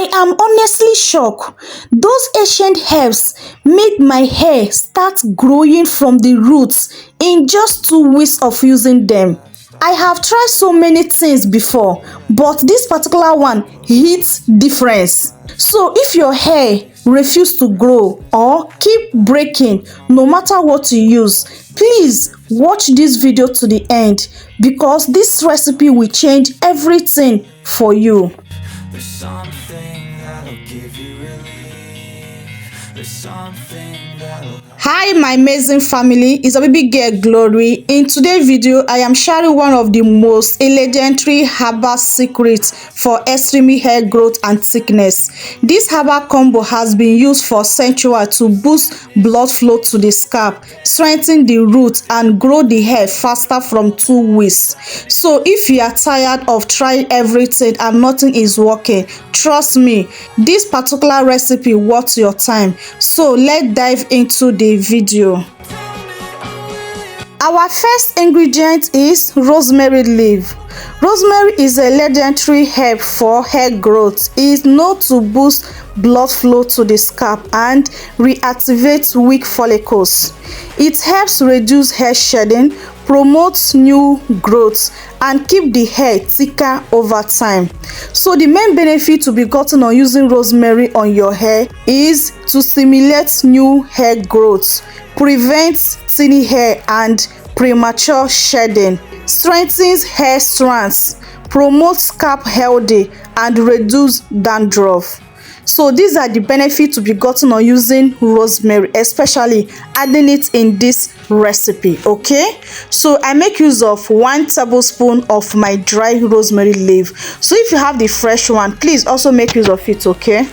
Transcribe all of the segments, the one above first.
I am honestly shocked. Those ancient herbs made my hair start growing from the roots in just 2 weeks of using them. I have tried so many things before, but this particular one hits difference. So if your hair refuse to grow or keep breaking no matter what you use, please watch this video to the end because this recipe will change everything for you. There's something that'll give you relief. There's something that'll... Hi my amazing family, it's a baby girl Glory. In today's video I am sharing one of the most legendary herbal secrets for extreme hair growth and thickness. This herbal combo has been used for centuries to boost blood flow to the scalp, strengthen the roots and grow the hair faster from 2 weeks. So if you are tired of trying everything and nothing is working, trust me, this particular recipe worth your time. So let's dive into the video. Our first ingredient is rosemary leaf. Rosemary is a legendary herb for hair growth. It is known to boost blood flow to the scalp and reactivate weak follicles. It helps reduce hair shedding, promotes new growth and keep the hair thicker over time. So the main benefit to be gotten on using rosemary on your hair is to stimulate new hair growth, prevent thinning hair and premature shedding, strengthens hair strands, promotes scalp healthy and reduce dandruff. So these are the benefits to be gotten on using rosemary, especially adding it in this recipe. Okay, so I make use of 1 tablespoon of my dry rosemary leaf. So if you have the fresh one, please also make use of it. Okay,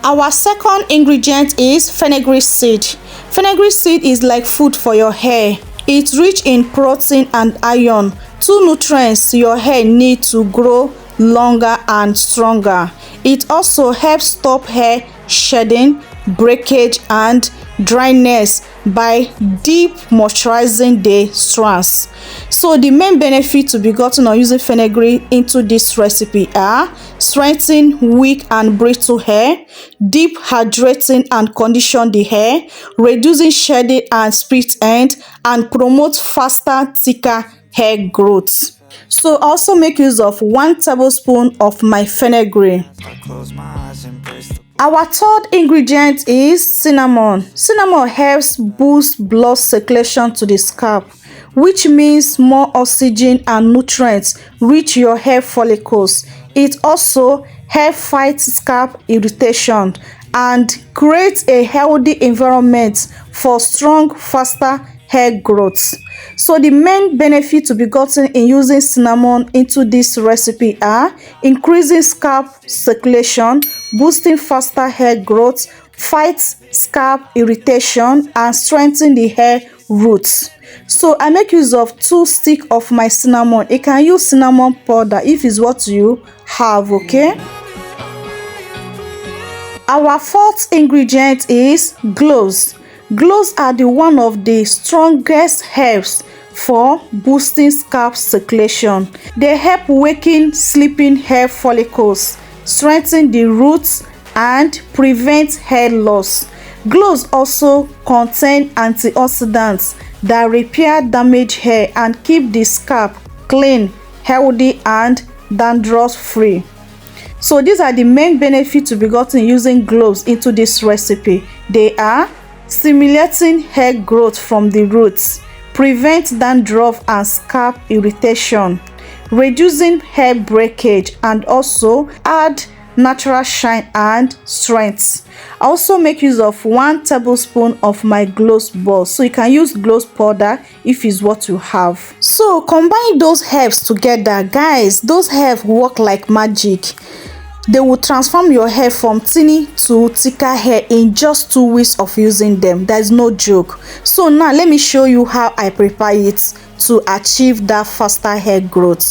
our second ingredient is fenugreek seed. Fenugreek seed is like food for your hair. It's rich in protein and iron, 2 nutrients your hair needs to grow longer and stronger. It also helps stop hair shedding, breakage and dryness by deep moisturizing the strands. So the main benefit to be gotten on using fenugreek into this recipe are strengthening weak and brittle hair, deep hydrating and condition the hair, reducing shedding and split end, and promote faster, thicker hair growth. So also make use of 1 tablespoon of my fenugreek. Our third ingredient is cinnamon. Cinnamon helps boost blood circulation to the scalp, which means more oxygen and nutrients reach your hair follicles. It also helps fight scalp irritation and create a healthy environment for strong, faster hair growth. So the main benefit to be gotten in using cinnamon into this recipe are increasing scalp circulation, boosting faster hair growth, fights scalp irritation and strengthen the hair roots. So I make use of 2 sticks of my cinnamon. You can use cinnamon powder if it's what you have. Okay, our fourth ingredient is cloves. Cloves are one of the strongest herbs for boosting scalp circulation. They help waken sleeping hair follicles, strengthen the roots and prevent hair loss. Cloves also contain antioxidants that repair damaged hair and keep the scalp clean, healthy and dandruff free. So these are the main benefits to be gotten using cloves into this recipe. They are stimulating hair growth from the roots, prevent dandruff and scalp irritation, reducing hair breakage and also add natural shine and strength. I also make use of 1 tablespoon of my cloves balls. So you can use cloves powder if it's what you have. So combine those herbs together, guys. Those herbs work like magic. They will transform your hair from thinny to thicker hair in just 2 weeks of using them. That is no joke. So now let me show you how I prepare it to achieve that faster hair growth.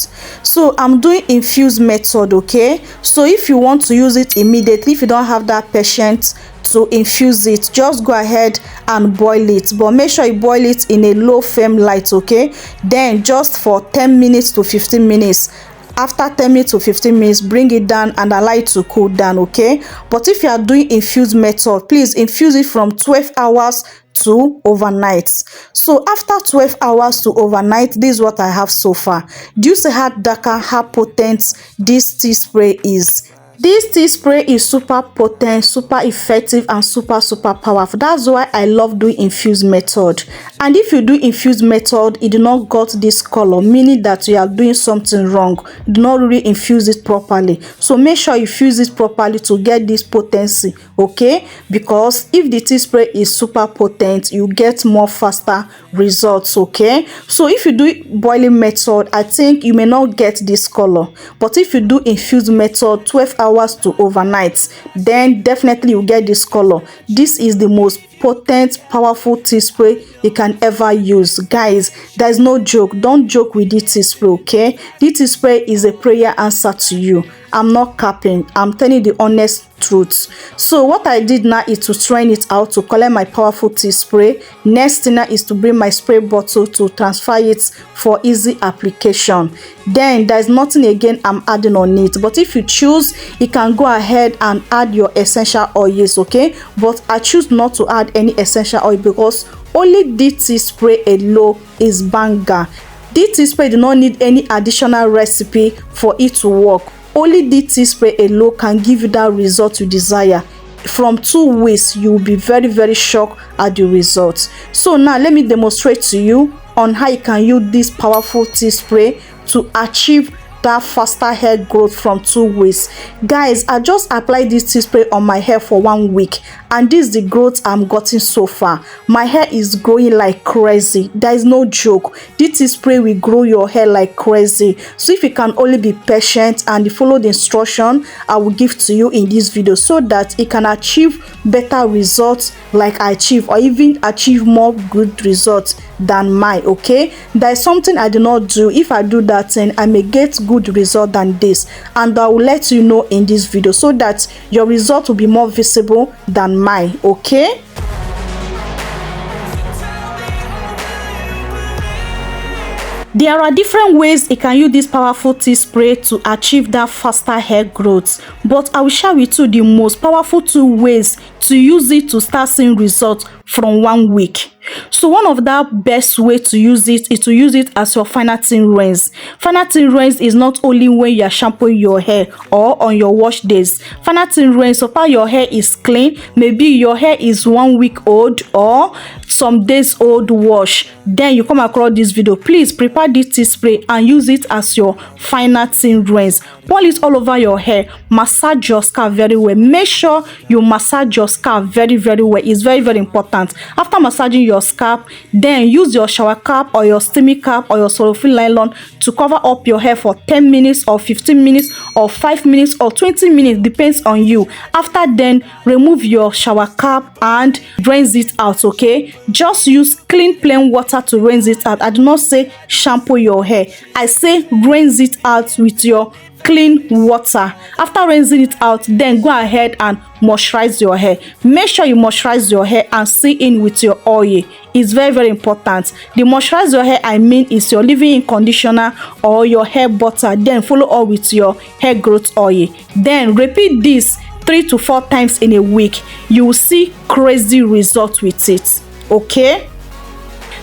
So I'm doing infused method. Okay, so if you want to use it immediately, if you don't have that patience to infuse it, just go ahead and boil it, but make sure you boil it in a low flame light. Okay, then just for 10 minutes to 15 minutes After 10 minutes to 15 minutes, bring it down and allow it to cool down, okay? But if you are doing infused method, please infuse it from 12 hours to overnight. So after 12 hours to overnight, this is what I have so far. Do you see how dark and how potent this tea spray is? This tea spray is super potent, super effective, and super powerful. That's why I love doing infused method. And if you do infused method, it do not got this color, meaning that you are doing something wrong. Do not really infuse it properly. So make sure you infuse it properly to get this potency, okay? Because if the tea spray is super potent, you get more faster results, okay? So if you do boiling method, I think you may not get this color. But if you do infused method, 12 hours to overnight, then definitely you get this color. This is the most potent, powerful tea spray you can ever use. Guys, there is no joke. Don't joke with this tea spray, okay? This tea spray is a prayer answer to you. I'm not capping. I'm telling the honest truth. So what I did now is to strain it out to collect my powerful tea spray. Next thing now is to bring my spray bottle to transfer it for easy application. Then there's nothing again I'm adding on it. But if you choose, you can go ahead and add your essential oils, okay? But I choose not to add any essential oil because only this tea spray alone is banger. This tea spray do not need any additional recipe for it to work. Only this tea spray alone can give you that result you desire. From 2 weeks, you will be very shocked at the results. So now let me demonstrate to you on how you can use this powerful tea spray to achieve that faster hair growth from 2 weeks. Guys, I just applied this tea spray on my hair for 1 week, and this is the growth I'm getting so far. My hair is growing like crazy. There is no joke. This tea spray will grow your hair like crazy. So if you can only be patient and follow the instruction I will give to you in this video, so that you can achieve better results like I achieve, or even achieve more good results than mine, okay? There is something I do not do. If I do that thing, I may get good result than this, and I will let you know in this video so that your result will be more visible than mine, okay? There are different ways you can use this powerful tea spray to achieve that faster hair growth, but I will share with you the most powerful 2 ways to use it to start seeing results from 1 week. So one of the best way to use it is to use it as your final thin rinse. Final thin rinse is not only when you are shampooing your hair or on your wash days. Final thin rinse, so far your hair is clean, maybe your hair is 1 week old or some days old wash, then you come across this video, please prepare this tea spray and use it as your final thin rinse. Pour it all over your hair, massage your scalp very well. Make sure you massage your scalp very well. It's very important. After massaging your scalp, then use your shower cap or your steamy cap or your cellophane nylon to cover up your hair for 10 minutes or 15 minutes or 5 minutes or 20 minutes, depends on you. After then, remove your shower cap and rinse it out, okay? Just use clean plain water to rinse it out. I do not say shampoo your hair. I say rinse it out with your clean water. After rinsing it out, then go ahead and moisturize your hair. Make sure you moisturize your hair and see in with your oil. It's very important. The moisturize your hair I mean is your leave-in conditioner or your hair butter, then follow up with your hair growth oil. Then repeat this 3 to 4 times in a week. You will see crazy results with it, okay?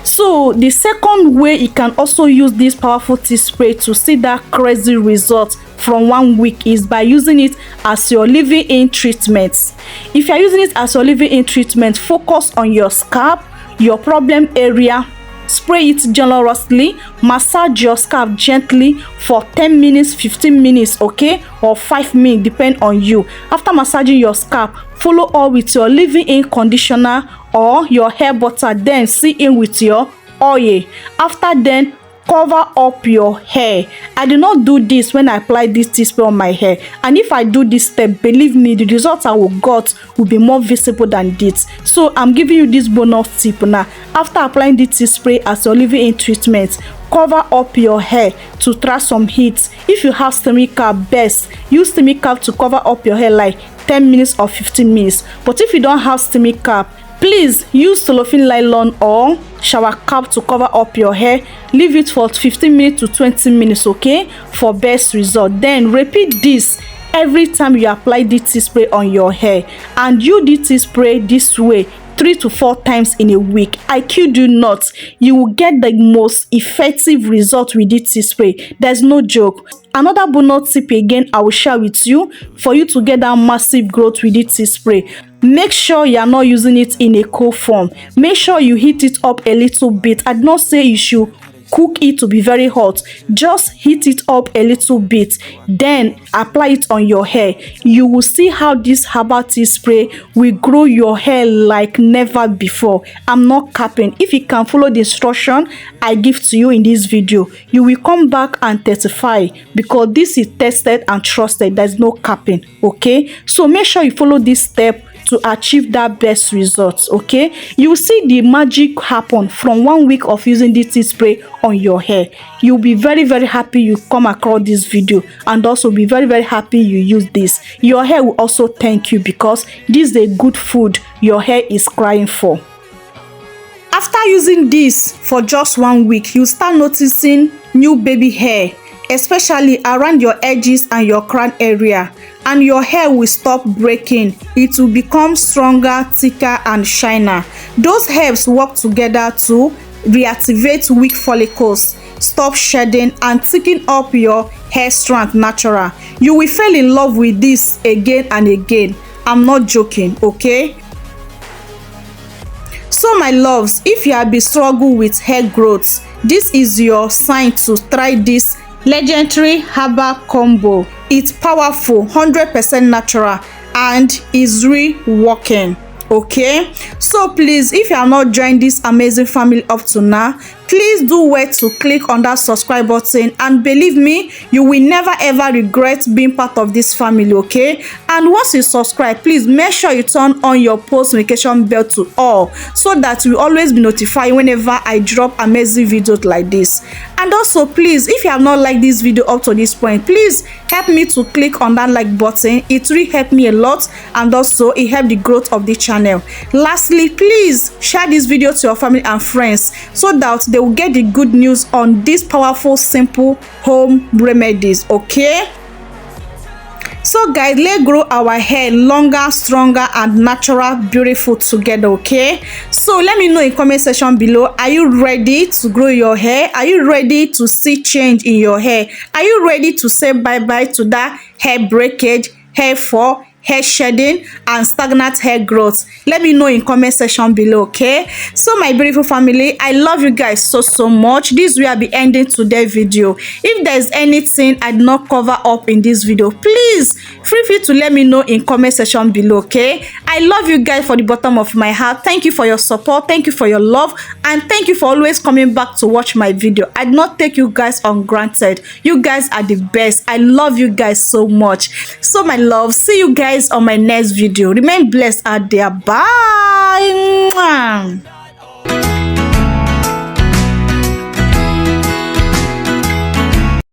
So the second way you can also use this powerful tea spray to see that crazy result from 1 week is by using it as your leave-in treatment. If you are using it as your leave-in treatment, focus on your scalp, your problem area. Spray it generously, massage your scalp gently for 10 minutes, 15 minutes, okay, or 5 minutes, depend on you. After massaging your scalp, follow up with your leave-in conditioner or your hair butter, then see in with your oil. After then, cover up your hair. I do not do this when I apply this tea spray on my hair, and if I do this step, believe me, the results I will got will be more visible than this. So I'm giving you this bonus tip now. After applying this tea spray as your leave-in treatment, cover up your hair to try some heat. If you have steamy cap, best use steamy cap to cover up your hair like 10 minutes or 15 minutes. But if you don't have steamy cap, Please use cellophane nylon or shower cap to cover up your hair. Leave it for 15 minutes to 20 minutes, okay, for best result. Then repeat this every time you apply DT spray on your hair, and you DT spray this way 3 to 4 times in a week. I kid you not, you will get the most effective result with DT spray. There's no joke. Another bonus tip again I will share with you for you to get that massive growth with DT spray. Make sure you are not using it in a cold form. Make sure you heat it up a little bit. I do not say you should cook it to be very hot. Just heat it up a little bit, then apply it on your hair. You will see how this herbal tea spray will grow your hair like never before. I'm not capping. If you can follow the instruction I give to you in this video, you will come back and testify, because this is tested and trusted. There's no capping, okay? So make sure you follow this step to achieve that best results, okay? You will see the magic happen from 1 week of using this tea spray on your hair. You'll be very, very happy you come across this video, and also be very, very happy you use this. Your hair will also thank you, because this is a good food your hair is crying for. After using this for just 1 week, you start noticing new baby hair, especially around your edges and your crown area, and your hair will stop breaking. It will become stronger, thicker and shiner. Those herbs work together to reactivate weak follicles, stop shedding and thicken up your hair strand natural. You will fall in love with this again and again. I'm not joking, okay? So my loves, if you have been struggling with hair growth, this is your sign to try this legendary herbal combo. It's powerful, 100% natural, and is really working, okay? So please, if you are not joined this amazing family up to now, please do well to click on that subscribe button, and believe me, you will never ever regret being part of this family, okay? And once you subscribe, please make sure you turn on your post notification bell to all, so that you will always be notified whenever I drop amazing videos like this. And also please, if you have not liked this video up to this point, please help me to click on that like button. It really helped me a lot, and also it helped the growth of the channel. Lastly, please share this video to your family and friends, so that they will get the good news on these powerful, simple home remedies, okay? So guys, let's grow our hair longer, stronger and natural, beautiful together, okay? So let me know in comment section below, are you ready to grow your hair? Are you ready to see change in your hair? Are you ready to say bye-bye to that hair breakage, hair fall, hair shedding and stagnant hair growth? Let me know in comment section below, okay? So my beautiful family, I love you guys so much. This will be ending today's video. If there's anything I did not cover up in this video, please feel free to let me know in comment section below, okay? I love you guys for the bottom of my heart. Thank you for your support, thank you for your love, and thank you for always coming back to watch my video. I do not take you guys on granted. You guys are the best. I love you guys so much. So my love, see you guys on my next video. Remain blessed out there. Bye.